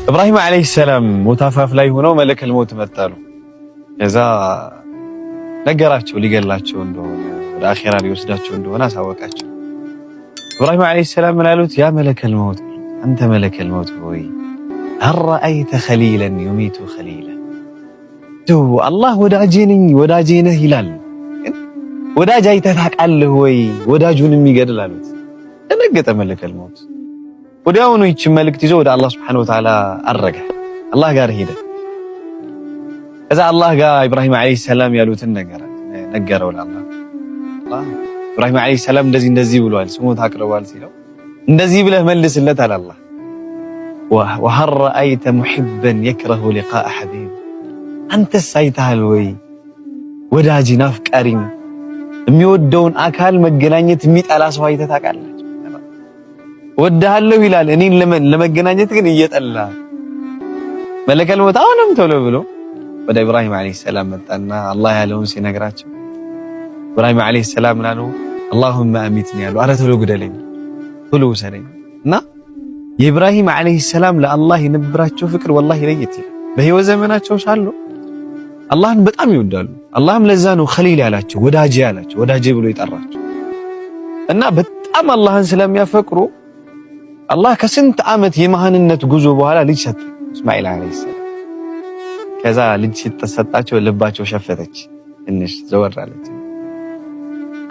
ኢብራሂም አለይሂ ሰላም ሞታፋፍ ላይ ሆነው መለከል ሞት መጣሉ። ከዛ ነገራቸው ሊገላቸው እንደሆነ ወደ አኺራ ሊወስዳቸው እንደሆነ አሳወቃቸው። ኢብራሂም አለይሂ ሰላም ምን አሉት? ያ መለከል ሞት አንተ መለከል ሞት ሆይ هل رأيت خليلا يميت خليلا تو الله ወዳጄ ነህ ይላል። ወዳጅ አይተህ ታውቃለህ ወይ ወዳጁን የሚገድል አሉት። ደነገጠ መለከል ሞት። ወዲያውኑ ይህችን መልእክት ይዞ ወደ አላህ ሱብሓነሁ ወተዓላ አረገ። አላህ ጋር ሄደ። ከዛ አላህ ጋር ኢብራሂም አለይሂ ሰላም ያሉትን ነገረው ለአላህ። ኢብራሂም አለይሂ ሰላም እንደዚህ ብሏል፣ ስሞት አቅርቧል ሲለው እንደዚህ ብለህ መልስለት አለ አላህ። وهل رأيت محبا يكره لقاء حبيب አንተስ አይተሃል ወይ ወዳጅን አፍቃሪን የሚወደውን አካል መገናኘት የሚጠላ ሰው አይተህ ታውቃለህ? ወድሃለሁ ይላል እኔን ለመገናኘት ግን እየጠላ መለከል ሞት አሁንም ቶሎ ብሎ ወደ ኢብራሂም አለይሂ ሰላም መጣና አላህ ያለውን ሲነግራቸው ኢብራሂም አለይሂ ሰላም ምናሉ اللهم امتني ያሉ አረ ቶሎ ግደለኝ ቶሎ ውሰደኝ። እና የኢብራሂም አለይሂ ሰላም ለአላህ የነበራቸው ፍቅር ወላሂ ለየት ይላል። በህይወት ዘመናቸው ሳሉ አላህን በጣም ይወዳሉ። አላህም ለዛ ነው ኸሊል ያላቸው ወዳጄ ብሎ ይጠራቸው። እና በጣም አላህን ስለሚያፈቅሩ አላህ ከስንት ዓመት የመሃንነት ጉዞ በኋላ ልጅ ሰጠ እስማኤል አለይሂ ሰላም። ከዛ ልጅ ሲሰጣቸው ልባቸው ሸፈተች፣ ትንሽ ዘወር አለች።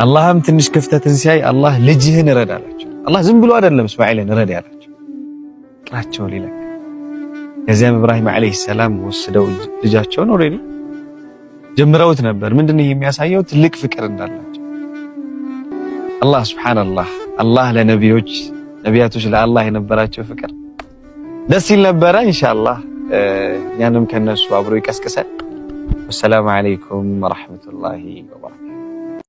አላህም ትንሽ ክፍተትን ሲያይ አላህ ልጅህን ረዳ አላቸው። አላህ ዝም ብሎ አይደለም እስማኤልን ረዳ ያላቸው ጥራቸው ሊለክ። ከዚያም ኢብራሂም አለይሂ ሰላም ወስደው ልጃቸውን ኦሬዲ ጀምረውት ነበር። ምንድነው የሚያሳየው? ትልቅ ፍቅር እንዳላቸው። አላህ ሱብሃንአላህ አላህ ነቢያቶች ለአላህ የነበራቸው ፍቅር ደስ ይል ነበረ። ኢንሻአላህ እኛንም ከነሱ አብሮ ይቀስቅሰን። ወሰላሙ አለይኩም ወራህመቱላሂ ወበረካቱ።